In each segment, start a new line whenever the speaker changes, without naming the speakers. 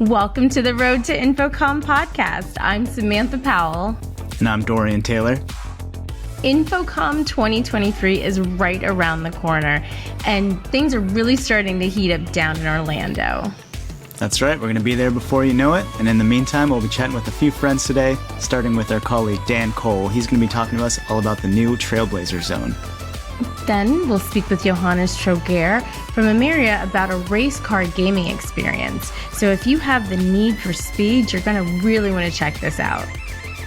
Welcome to the Road to InfoComm podcast. I'm Samantha Powell.
And I'm Dorian Taylor.
InfoComm 2023 is right around the corner, and things are really starting to heat up down in Orlando.
That's right, we're going to be there before you know it. And in the meantime, we'll be chatting with a few friends today, starting with our colleague Dan Cole. He's going to be talking to us all about the new Trailblazer Zone.
Then we'll speak with Johannes Troger from Ameria about a race car gaming experience. So if you have the need for speed, you're going to really want to check this out.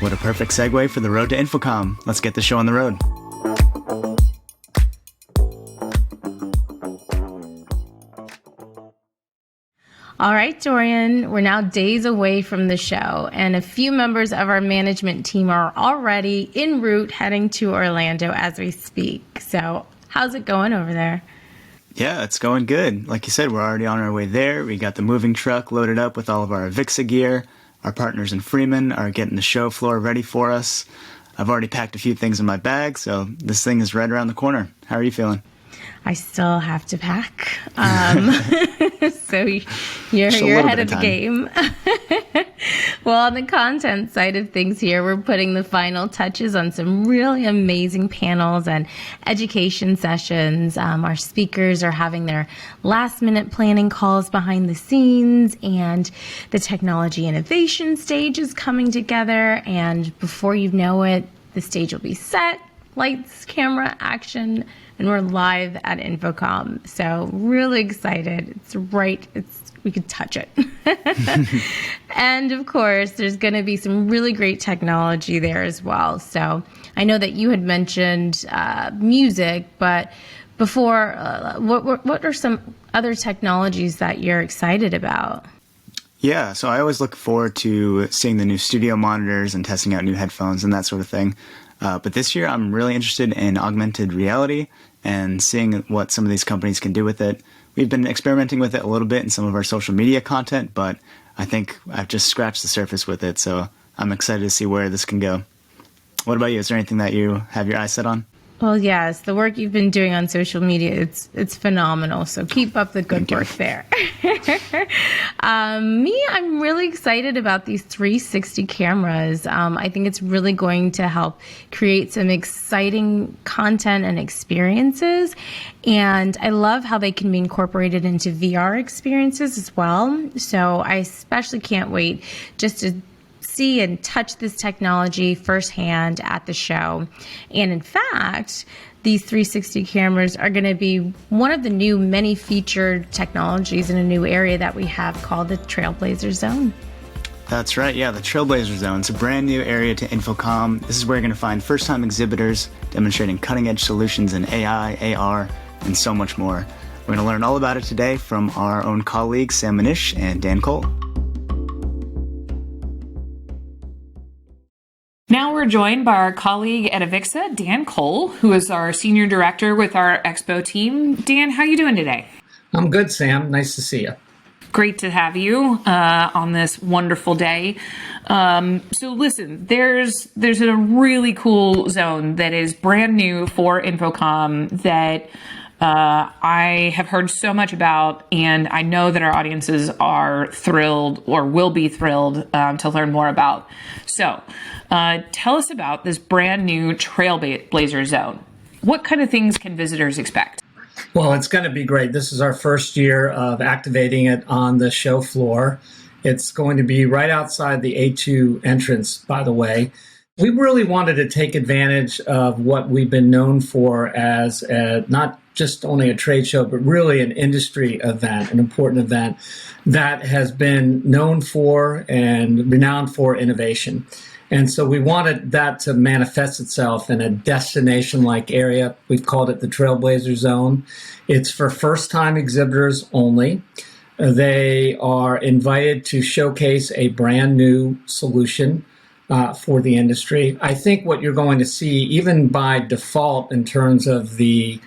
What a perfect segue for the Road to InfoComm. Let's get the show on the road.
All right, Dorian, we're now days away from the show, and a few members of our management team are already en route heading to Orlando as we speak. So how's it going over there?
Yeah, it's going good. Like you said, we're already on our way there. We got the moving truck loaded up with all of our AVIXA gear. Our partners in Fremont are getting the show floor ready for us. I've already packed a few things in my bag, so this thing is right around the corner. How are you feeling?
I still have to pack. So you're ahead of the game. Well, on the content side of things here, we're putting the final touches on some really amazing panels and education sessions. Our speakers are having their last minute planning calls behind the scenes, and the technology innovation stage is coming together. And before you know it, the stage will be set, lights, camera, action, and we're live at InfoComm. So really excited. We could touch it. And of course, there's going to be some really great technology there as well. So I know that you had mentioned music, but before, what are some other technologies that you're excited about?
Yeah, so I always look forward to seeing the new studio monitors and testing out new headphones and that sort of thing. But this year, I'm really interested in augmented reality and seeing what some of these companies can do with it. We've been experimenting with it a little bit in some of our social media content, but I think I've just scratched the surface with it, so I'm excited to see where this can go. What about you? Is there anything that you have your eyes set on?
Well, yes, the work you've been doing on social media, it's phenomenal. So keep up the good work there. I'm really excited about these 360 cameras. I think it's really going to help create some exciting content and experiences. And I love how they can be incorporated into VR experiences as well. So I especially can't wait just to see and touch this technology firsthand at the show. And in fact, these 360 cameras are going to be one of the new many featured technologies in a new area that we have called the Trailblazer Zone.
That's right, yeah, the Trailblazer Zone. It's a brand new area to InfoComm. This is where you're going to find first-time exhibitors demonstrating cutting-edge solutions in AI, AR, and so much more. We're going to learn all about it today from our own colleagues, Sam Manish and Dan Cole.
Now we're joined by our colleague at AVIXA, Dan Cole, who is our senior director with our Expo team. Dan, how are you doing today?
I'm good, Sam. Nice to see you.
Great to have you on this wonderful day. So listen, there's a really cool zone that is brand new for InfoComm that I have heard so much about, and I know that our audiences are thrilled or will be thrilled to learn more about. So tell us about this brand new Trailblazer Zone. What kind of things can visitors expect?
Well, it's going to be great. This is our first year of activating it on the show floor. It's going to be right outside the A2 entrance, by the way. We really wanted to take advantage of what we've been known for as not just only a trade show, but really an industry event, an important event that has been known for and renowned for innovation. And so we wanted that to manifest itself in a destination-like area. We've called it the Trailblazer Zone. It's for first-time exhibitors only. They are invited to showcase a brand new solution for the industry. I think what you're going to see, even by default in terms of the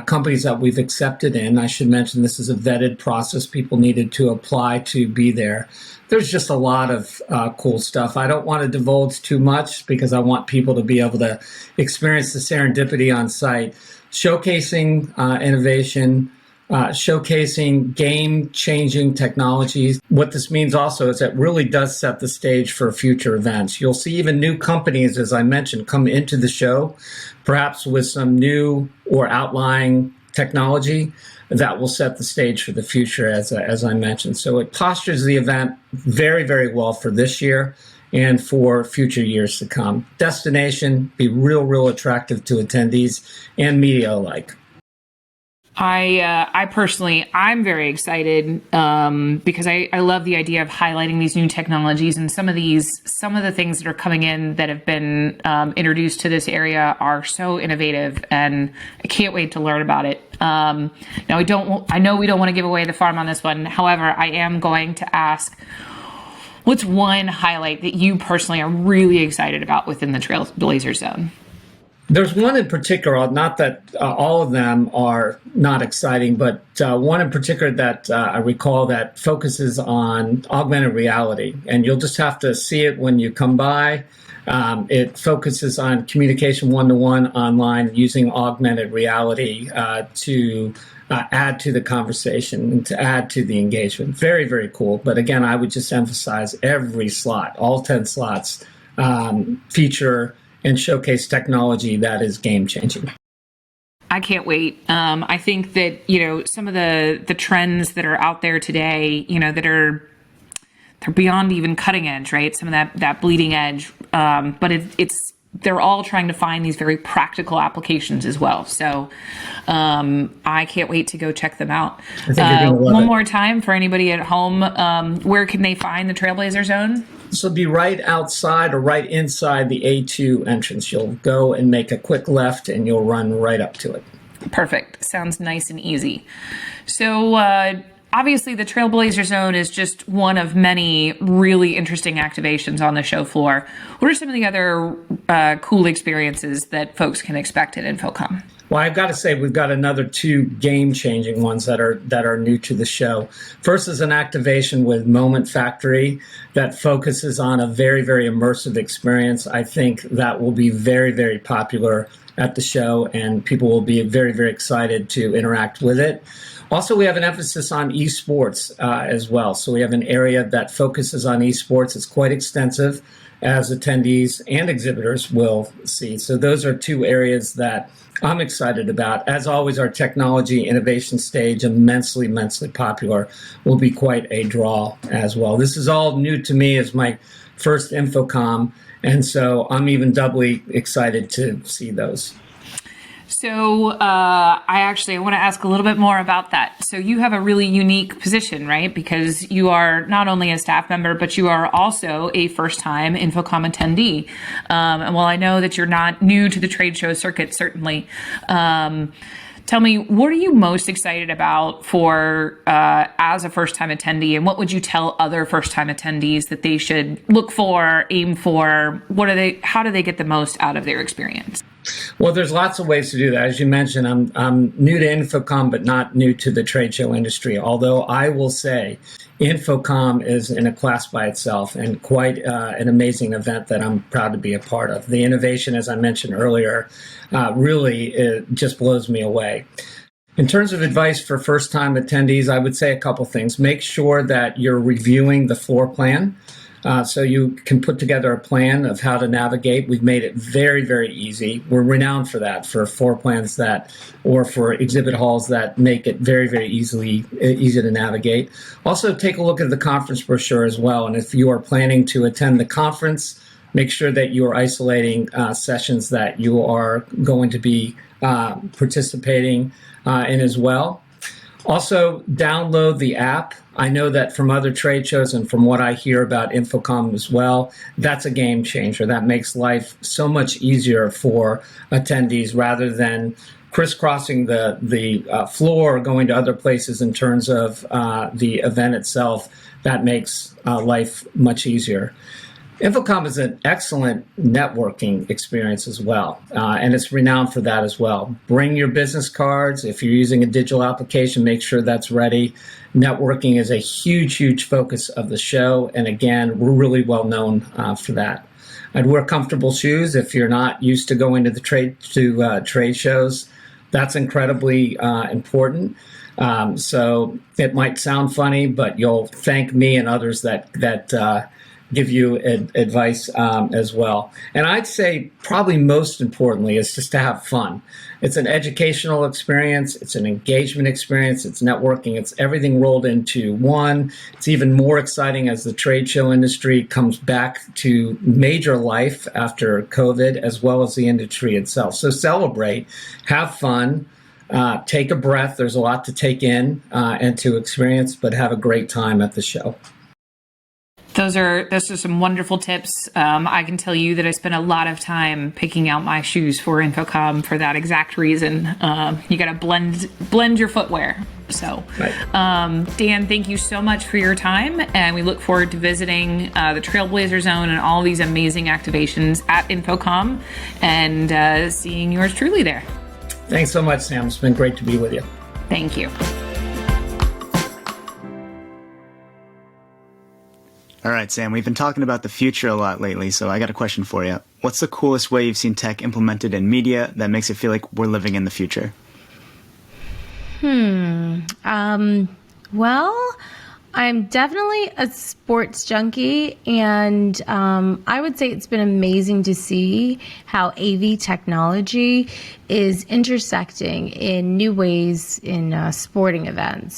companies that we've accepted in, I should mention this is a vetted process. People needed to apply to be there. There's just a lot of cool stuff. I don't want to divulge too much because I want people to be able to experience the serendipity on site, showcasing innovation, showcasing game-changing technologies. What this means also is it really does set the stage for future events. You'll see even new companies, as I mentioned, come into the show, perhaps with some new or outlying technology that will set the stage for the future, as I mentioned. So it postures the event very, very well for this year and for future years to come. Destination, be real attractive to attendees and media alike.
I personally, I'm very excited because I love the idea of highlighting these new technologies, and some of the things that are coming in that have been introduced to this area are so innovative, and I can't wait to learn about it. Now I know we don't want to give away the farm on this one. However, I am going to ask, what's one highlight that you personally are really excited about within the Trailblazer Zone?
There's one in particular, not that all of them are not exciting, but one in particular that I recall that focuses on augmented reality. And you'll just have to see it when you come by. It focuses on communication one-to-one online using augmented reality to add to the conversation and to add to the engagement. Very, very cool. But again, I would just emphasize every slot, all 10 slots, feature and showcase technology that is game-changing.
I can't wait. I think that, some of the trends that are out there today, they're beyond even cutting edge, right? Some of that bleeding edge. But they're all trying to find these very practical applications as well. So I can't wait to go check them out.
I think you're gonna love
one
it.
more time for anybody at home, where can they find the Trailblazer Zone?
This will be right outside or right inside the A2 entrance. You'll go and make a quick left and you'll run right up to it.
Perfect. Sounds nice and easy. So obviously the Trailblazer Zone is just one of many really interesting activations on the show floor. What are some of the other cool experiences that folks can expect at InfoComm?
Well, I've got to say we've got another two game-changing ones that are new to the show. First is an activation with Moment Factory that focuses on a very, very immersive experience. I think that will be very, very popular at the show, and people will be very, very excited to interact with it. Also, we have an emphasis on esports as well. So we have an area that focuses on esports. It's quite extensive, as attendees and exhibitors will see. So those are two areas that I'm excited about. As always, our technology innovation stage, immensely popular, will be quite a draw as well. This is all new to me as my first InfoComm, and so I'm even doubly excited to see those.
So I want to ask a little bit more about that. So you have a really unique position, right? Because you are not only a staff member, but you are also a first-time InfoComm attendee. And while I know that you're not new to the trade show circuit, certainly, tell me, what are you most excited about for as a first-time attendee, and what would you tell other first-time attendees that they should look for, aim for? How do they get the most out of their experience?
Well, there's lots of ways to do that. As you mentioned, I'm new to InfoComm, but not new to the trade show industry. Although I will say InfoComm is in a class by itself and quite an amazing event that I'm proud to be a part of. The innovation, as I mentioned earlier, really just blows me away. In terms of advice for first-time attendees, I would say a couple things. Make sure that you're reviewing the floor plan. So you can put together a plan of how to navigate. We've made it very, very easy. We're renowned for that, for floor plans or for exhibit halls that make it very, very easy to navigate. Also, take a look at the conference brochure as well. And if you are planning to attend the conference, make sure that you are isolating sessions that you are going to be participating in as well. Also, download the app. I know that from other trade shows and from what I hear about InfoComm as well, that's a game changer. That makes life so much easier for attendees rather than crisscrossing the floor or going to other places in terms of the event itself. That makes life much easier. InfoComm is an excellent networking experience as well, and it's renowned for that as well. Bring your business cards. If you're using a digital application, make sure that's ready. Networking is a huge, huge focus of the show, and again, we're really well known for that. I'd wear comfortable shoes if you're not used to going to the trade shows. That's incredibly important. So it might sound funny, but you'll thank me and others that give you advice as well. And I'd say probably most importantly is just to have fun. It's an educational experience. It's an engagement experience. It's networking. It's everything rolled into one. It's even more exciting as the trade show industry comes back to major life after COVID, as well as the industry itself. So celebrate, have fun, take a breath. There's a lot to take in and to experience, but have a great time at the show.
Those are some wonderful tips. I can tell you that I spent a lot of time picking out my shoes for InfoComm for that exact reason. You got to blend your footwear. So, right. Dan, thank you so much for your time, and we look forward to visiting the Trailblazer Zone and all these amazing activations at InfoComm and seeing yours truly there.
Thanks so much, Sam. It's been great to be with you.
Thank you.
All right, Sam, we've been talking about the future a lot lately, so I got a question for you. What's the coolest way you've seen tech implemented in media that makes it feel like we're living in the future?
Well, I'm definitely a sports junkie, and I would say it's been amazing to see how AV technology is intersecting in new ways in sporting events.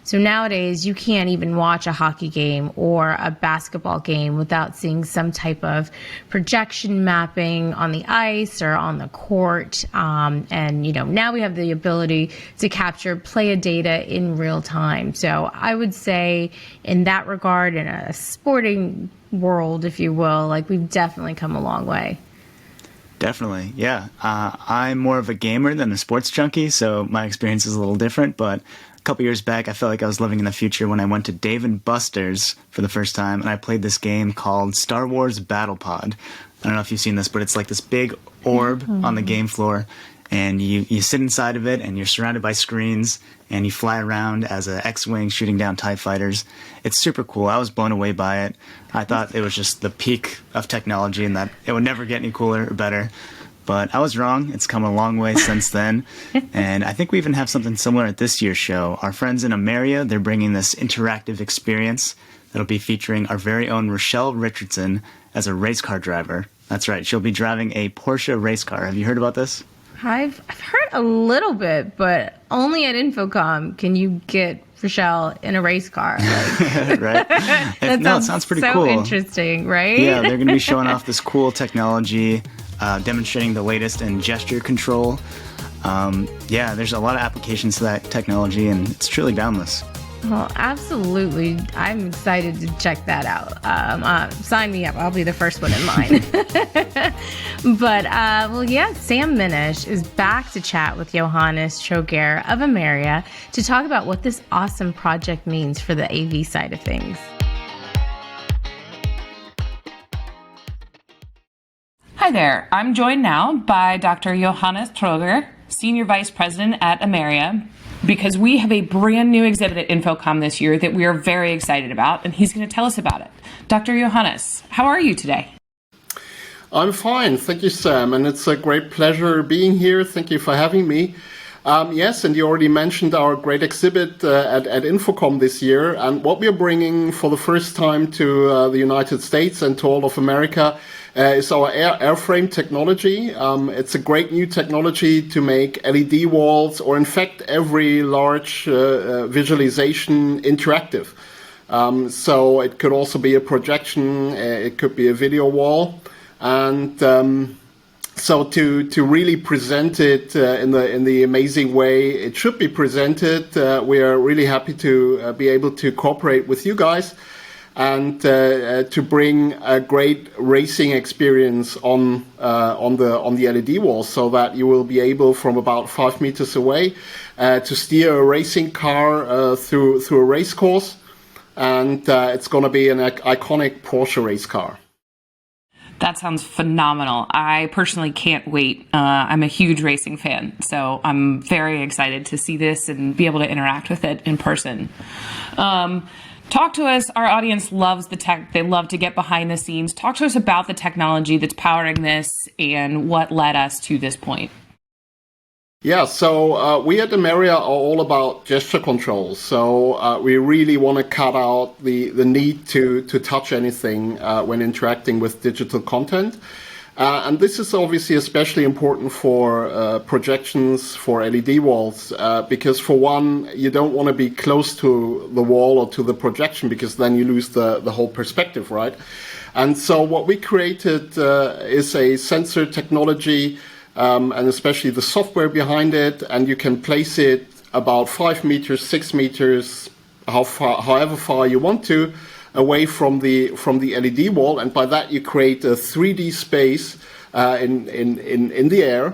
So nowadays, you can't even watch a hockey game or a basketball game without seeing some type of projection mapping on the ice or on the court. And, now we have the ability to capture play data in real time. So I would say in that regard, in a sporting world, if you will, like we've definitely come a long way.
Definitely, yeah. I'm more of a gamer than a sports junkie, so my experience is a little different, but a couple years back, I felt like I was living in the future when I went to Dave & Buster's for the first time, and I played this game called Star Wars Battle Pod. I don't know if you've seen this, but it's like this big orb on the game floor, and you sit inside of it, and you're surrounded by screens, and you fly around as an X-Wing shooting down TIE fighters. It's super cool. I was blown away by it. I thought it was just the peak of technology and that it would never get any cooler or better. But I was wrong. It's come a long way since then. And I think we even have something similar at this year's show. Our friends in Ameria, they're bringing this interactive experience that'll be featuring our very own Rochelle Richardson as a race car driver. That's right. She'll be driving a Porsche race car. Have you heard about this?
I've heard a little bit, but only at InfoComm can you get Rochelle in a race car. Like,
right? It sounds pretty
so
cool.
Interesting, right?
Yeah, they're going to be showing off this cool technology, demonstrating the latest in gesture control. There's a lot of applications to that technology, and it's truly boundless.
Well, absolutely. I'm excited to check that out. Sign me up. I'll be the first one in line. But, Sam Minish is back to chat with Johannes Troger of Ameria to talk about what this awesome project means for the AV side of things.
Hi there. I'm joined now by Dr. Johannes Troger, Senior Vice President at Ameria, because we have a brand new exhibit at InfoComm this year that we are very excited about, and he's going to tell us about it. Dr. Johannes, how are you today?
I'm fine. Thank you, Sam, and it's a great pleasure being here. Thank you for having me. Yes, and you already mentioned our great exhibit at InfoComm this year, and what we're bringing for the first time to the United States and to all of America is our airframe technology. It's a great new technology to make LED walls, or in fact every large visualization, interactive. So it could also be a projection, it could be a video wall, and so to really present it in the amazing way it should be presented, we are really happy to be able to cooperate with you guys and to bring a great racing experience on the LED wall, so that you will be able, from about 5 meters away, to steer a racing car through a race course, and it's going to be an iconic Porsche race car.
That sounds phenomenal. I personally can't wait. I'm a huge racing fan, so I'm very excited to see this and be able to interact with it in person. Talk to us. Our audience loves the tech. They love to get behind the scenes. Talk to us about the technology that's powering this and what led us to this point.
Yeah, so we at Ameria are all about gesture control. So we really want to cut out the need to touch anything when interacting with digital content. And this is obviously especially important for projections for LED walls, because for one, you don't want to be close to the wall or to the projection, because then you lose the whole perspective, right? And so what we created is a sensor technology, and especially the software behind it, and you can place it about 5 meters, 6 meters, however far you want to, away from the LED wall, and by that you create a 3D space in the air,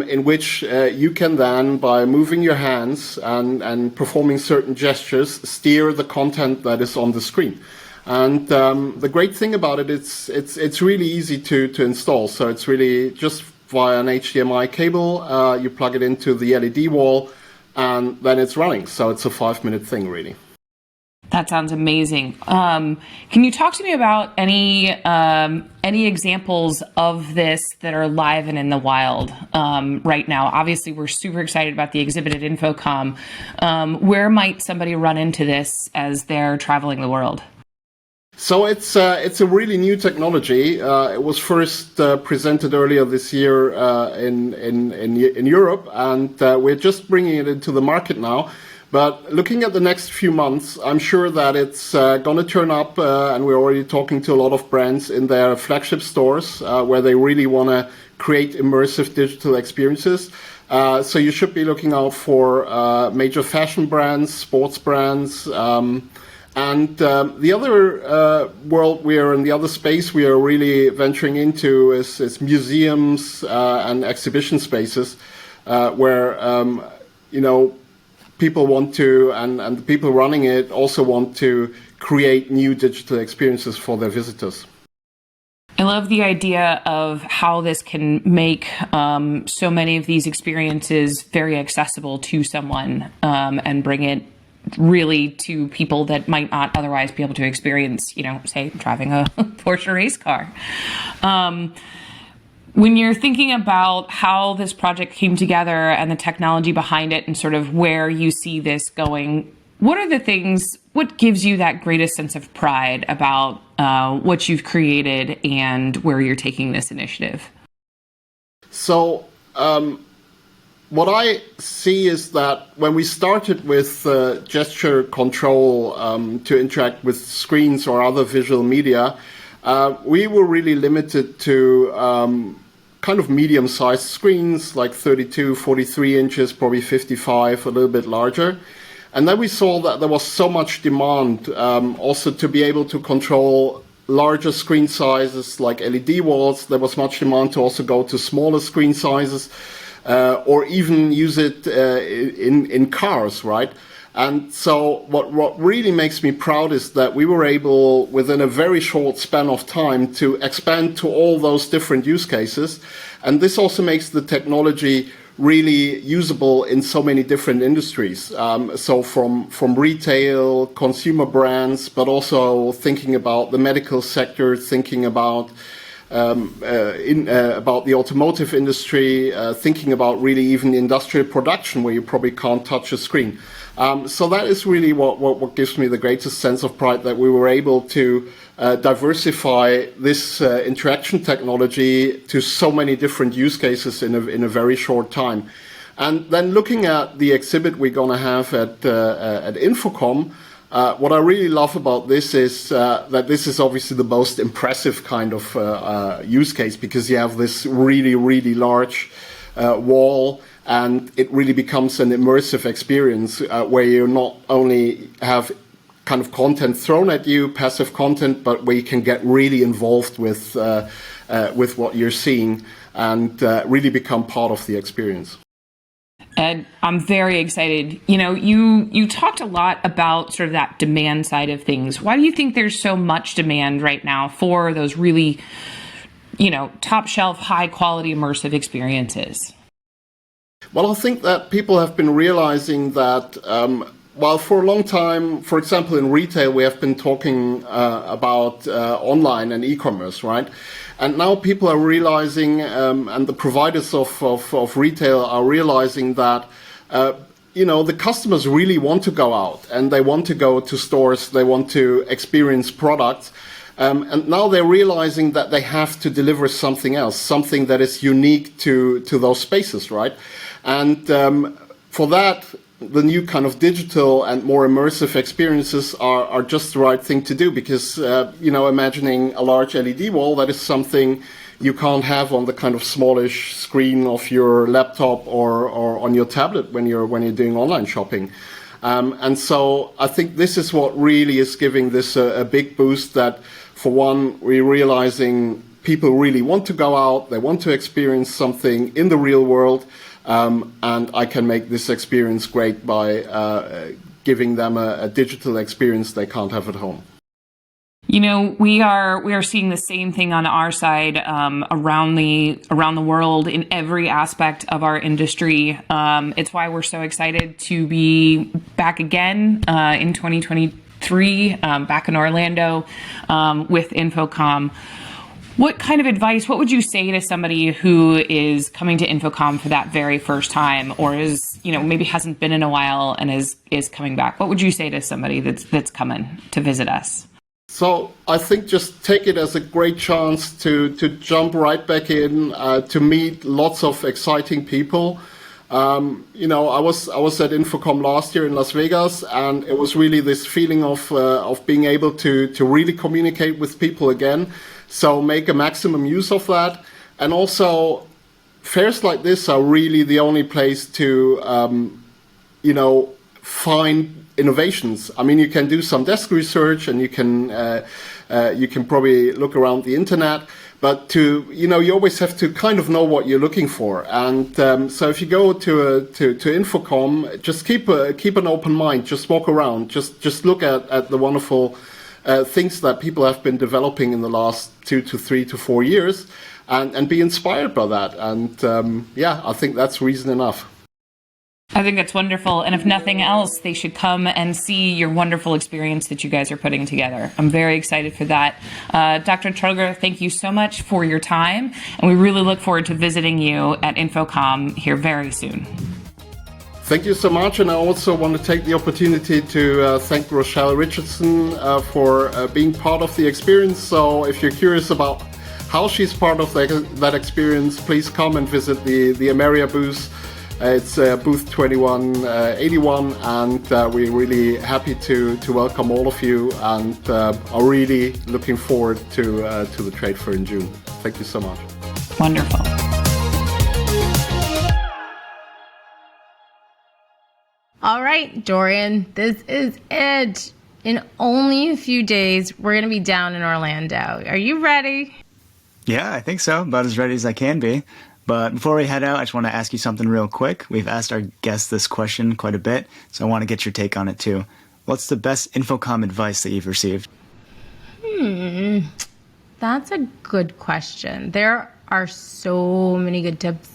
in which you can then, by moving your hands and performing certain gestures, steer the content that is on the screen. And the great thing about it, it's really easy to install. So it's really just via an HDMI cable. You plug it into the LED wall, and then it's running. So it's a 5-minute thing, really.
That sounds amazing. Can you talk to me about any examples of this that are live and in the wild right now? Obviously, we're super excited about the exhibit at InfoComm. Where might somebody run into this as they're traveling the world?
So it's a really new technology. It was first presented earlier this year in Europe, and we're just bringing it into the market now. But looking at the next few months, I'm sure that it's going to turn up, and we're already talking to a lot of brands in their flagship stores where they really want to create immersive digital experiences. So you should be looking out for major fashion brands, sports brands, and the other world we are in, the other space we are really venturing into is museums and exhibition spaces where, people want to, and the people running it also want to create new digital experiences for their visitors.
I love the idea of how this can make so many of these experiences very accessible to someone and bring it really to people that might not otherwise be able to experience, say, driving a Porsche race car. When you're thinking about how this project came together and the technology behind it and sort of where you see this going, what gives you that greatest sense of pride about what you've created and where you're taking this initiative?
So what I see is that when we started with gesture control to interact with screens or other visual media, we were really limited to kind of medium-sized screens, like 32, 43 inches, probably 55, a little bit larger. And then we saw that there was so much demand also to be able to control larger screen sizes like LED walls. There was much demand to also go to smaller screen sizes or even use it in cars, right? And so what really makes me proud is that we were able, within a very short span of time, to expand to all those different use cases. And this also makes the technology really usable in so many different industries. So from retail, consumer brands, but also thinking about the medical sector, thinking about the automotive industry, thinking about really even industrial production where you probably can't touch a screen. So that is really what gives me the greatest sense of pride, that we were able to diversify this interaction technology to so many different use cases in a very short time. And then looking at the exhibit we're going to have at InfoComm, what I really love about this is that this is obviously the most impressive kind of use case, because you have this really, really large wall, and it really becomes an immersive experience where you not only have kind of content thrown at you, passive content, but where you can get really involved with what you're seeing and really become part of the experience.
Ed, I'm very excited. You talked a lot about sort of that demand side of things. Why do you think there's so much demand right now for those really, top shelf, high quality immersive experiences?
Well, I think that people have been realizing that while for a long time, for example, in retail, we have been talking about online and e-commerce, right? And now people are realizing, and the providers of retail are realizing that, the customers really want to go out and they want to go to stores, they want to experience products. And now they're realizing that they have to deliver something else, something that is unique to those spaces, right? And for that, the new kind of digital and more immersive experiences are just the right thing to do, because, imagining a large LED wall, that is something you can't have on the kind of smallish screen of your laptop or on your tablet when you're doing online shopping. And so I think this is what really is giving this a big boost, that for one, we're realizing people really want to go out, they want to experience something in the real world, and I can make this experience great by giving them a digital experience they can't have at home.
We are seeing the same thing on our side around the world in every aspect of our industry. It's why we're so excited to be back again in 2023, back in Orlando with InfoComm. What kind of advice, what would you say to somebody who is coming to InfoComm for that very first time, or is, maybe hasn't been in a while and is coming back? What would you say to somebody that's coming to visit us?
So I think just take it as a great chance to jump right back in, to meet lots of exciting people. I was at InfoComm last year in Las Vegas, and it was really this feeling of being able to really communicate with people again. So make a maximum use of that. And also, fairs like this are really the only place to, find innovations. I mean, you can do some desk research, and you can probably look around the internet, but you always have to kind of know what you're looking for. And so if you go to InfoComm, just keep an open mind. Just walk around. Just look at the wonderful things that people have been developing in the last 2 to 3 to 4 years, and be inspired by that. And I think that's reason enough.
I think that's wonderful. And if nothing else, they should come and see your wonderful experience that you guys are putting together. I'm very excited for that. Dr. Troger, thank you so much for your time. And we really look forward to visiting you at InfoComm here very soon.
Thank you so much. And I also want to take the opportunity to thank Rochelle Richardson for being part of the experience. So if you're curious about how she's part of that experience, please come and visit the Ameria booth. It's booth 2181, and we're really happy to welcome all of you, and are really looking forward to the trade fair in June. Thank you so much.
Wonderful.
All right, Dorian, this is it. In only a few days, we're going to be down in Orlando. Are you ready?
Yeah, I think so. About as ready as I can be. But before we head out, I just want to ask you something real quick. We've asked our guests this question quite a bit, so I want to get your take on it too. What's the best InfoComm advice that you've received?
That's a good question. There are so many good tips.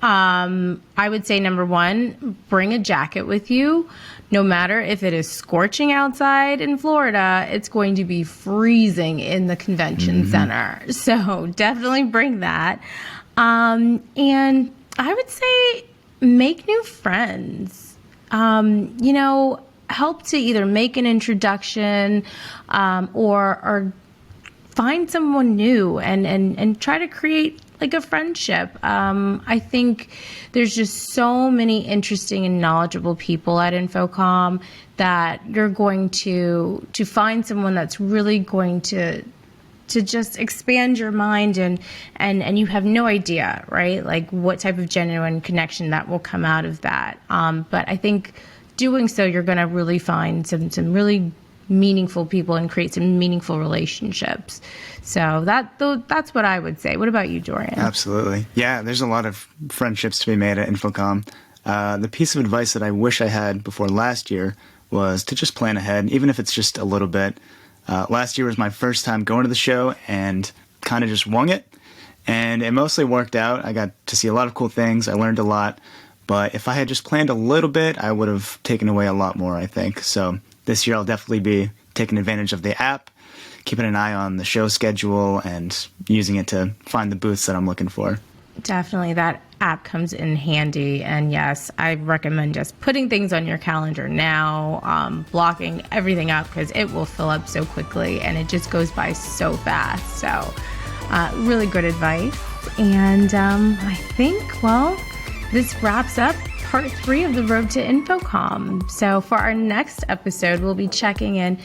I would say number one, bring a jacket with you. No matter if it is scorching outside in Florida, it's going to be freezing in the convention center. So definitely bring that. And I would say make new friends. Help to either make an introduction, or find someone new and try to create like a friendship. I think there's just so many interesting and knowledgeable people at InfoComm that you're going to find someone that's really going to just expand your mind, and you have no idea, right? Like what type of genuine connection that will come out of that. But I think doing so, you're going to really find some really meaningful people and create some meaningful relationships. So that's what I would say. What about you, Dorian?
Absolutely. Yeah, there's a lot of friendships to be made at InfoComm. The piece of advice that I wish I had before last year was to just plan ahead, even if it's just a little bit. Last year was my first time going to the show and kind of just wung it. And it mostly worked out. I got to see a lot of cool things. I learned a lot. But if I had just planned a little bit, I would have taken away a lot more, I think. So this year I'll definitely be taking advantage of the app, keeping an eye on the show schedule and using it to find the booths that I'm looking for.
Definitely, that app comes in handy. And yes, I recommend just putting things on your calendar now, blocking everything out, because it will fill up so quickly and it just goes by so fast. So really good advice. And I think, well, this wraps up part 3 of the Road to InfoComm. So for our next episode, we'll be checking in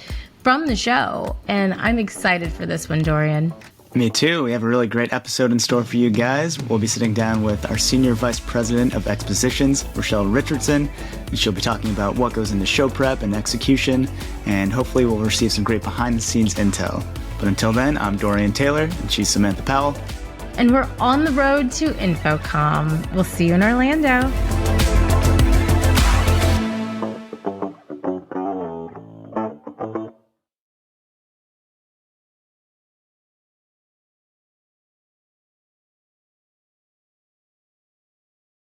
from the show. And I'm excited for this one, Dorian.
Me too. We have a really great episode in store for you guys. We'll be sitting down with our Senior Vice President of Expositions, Rochelle Richardson, and she'll be talking about what goes into show prep and execution, and hopefully we'll receive some great behind-the-scenes intel. But until then, I'm Dorian Taylor, and she's Samantha Powell.
And we're on the road to InfoComm. We'll see you in Orlando.